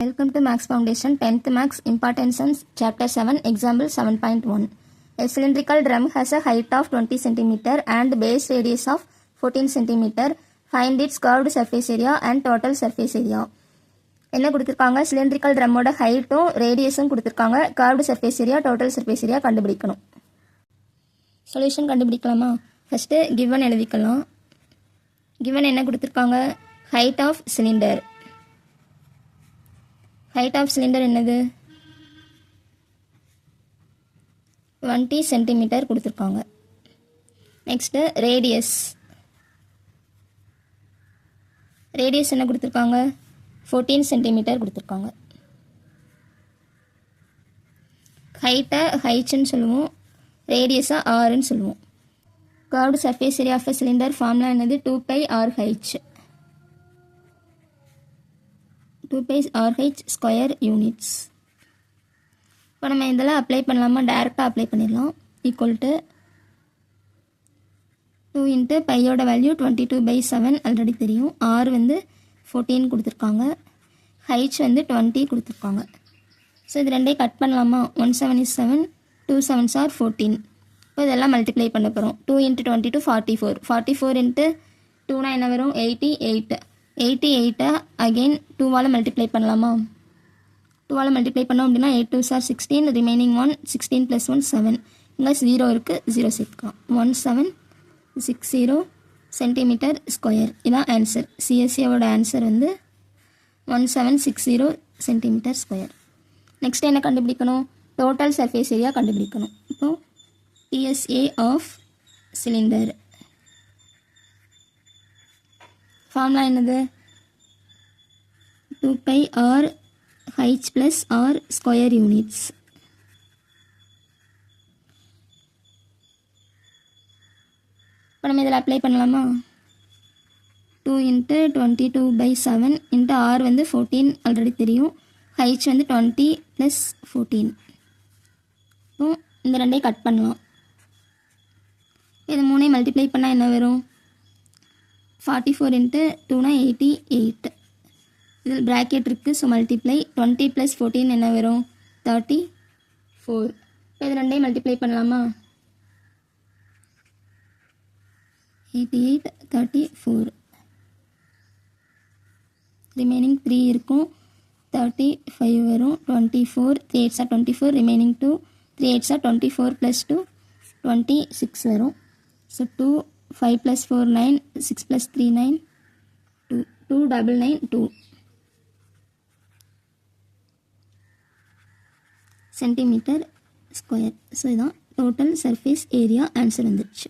Welcome to Max Foundation 10th Max Importance Chapter 7 Example 7.1. A cylindrical drum has a height of 20 cm and base radius of 14 cm. Find its curved surface area and total surface area. என்ன கொடுத்திருக்காங்க? Cylindrical ட்ரம்மோட ஹைட்டும் ரேடியஸும் கொடுத்திருக்காங்க. Curved surface area, total surface area கண்டுபிடிக்கணும். Solution கண்டுபிடிக்கலாமா? First given எழுதிக்கலாம். Given என்ன கொடுத்திருக்காங்க? Height of cylinder. Height of cylinder என்னது? 20 சென்டிமீட்டர் கொடுத்திருக்காங்க. Next radius. ரேடியஸ் என்ன கொடுத்திருக்காங்க? 14 சென்டிமீட்டர் கொடுத்துருக்காங்க. ஹைட்டை ஹைட்ஸ்ன்னு சொல்லுவோம், ரேடியஸை ஆர்ன்னு சொல்லுவோம். Curved surface area of cylinder formula என்னது? 2πRH. 2πRH square units. இப்போ நம்ம இதெல்லாம் அப்ளை பண்ணலாமா? டைரெக்டாக அப்ளை பண்ணிடலாம். ஈக்குவல் டு 2 இன்ட்டு பையோட வேல்யூ 22/7 ஆல்ரெடி தெரியும். ஆர் வந்து 14 கொடுத்துருக்காங்க, ஹைச் வந்து 20 கொடுத்துருக்காங்க. ஸோ இது ரெண்டையும் கட் பண்ணலாமா? 1 7 is 7, 2 7s are 14. இப்போ இதெல்லாம் மல்டிப்ளை பண்ண போகிறோம். 2 × 22 44. 44 இன்ட்டு 2 என்ன வரும்? 88. 88 அகெயின் 2வால் மல்டிப்ளை பண்ணலாமா? 2வால் மல்டிப்ளை பண்ணோம் அப்படின்னா 8 2s are 16, ரிமைனிங் 1, 16 + 1 7. இங்கே 0 இருக்குது, 0 சேர்த்துக்கலாம். 1760 சென்டிமீட்டர் ஸ்கொயர். இதான் ஆன்சர். சிஎஸ்சியோட ஆன்சர் வந்து 1760 சென்டிமீட்டர் ஸ்கொயர். நெக்ஸ்ட் என்ன கண்டுபிடிக்கணும்? டோட்டல் சர்ஃபேஸ் ஏரியா கண்டுபிடிக்கணும். இப்போ டிஎஸ்ஏ ஆஃப் சிலிண்டர் ஃபார்முலா என்னது? 2πRH + R square units. இப்போ நம்ம இதில் அப்ளை பண்ணலாமா? 2 × 22/7 இன்ட்டு ஆர் வந்து 14 ஆல்ரெடி தெரியும். ஹைச் வந்து 20 + 14. இப்போ இந்த ரெண்டையும் கட் பண்ணலாம். இது மூணையும் மல்டிப்ளை பண்ணால் என்ன வரும்? 44 × 2 88. இதில் ப்ராக்கெட் இருக்குது, ஸோ மல்டிப்ளை. 20 + 14 என்ன வரும்? 34. இப்போ இது ரெண்டையும் மல்டிப்ளை பண்ணலாமா? 88 34. ரிமைனிங் 3 இருக்கும், 35 வரும். 24 3 8s are 24, remaining 2, 3 8s are 24 + 2 26 வரும். So 2 5 + 4 9, 6 + 3 9, 2 299 centimetre square. ஸோ இதான் டோட்டல் சர்ஃபேஸ் ஏரியா. ஆன்சர் வந்துடுச்சு.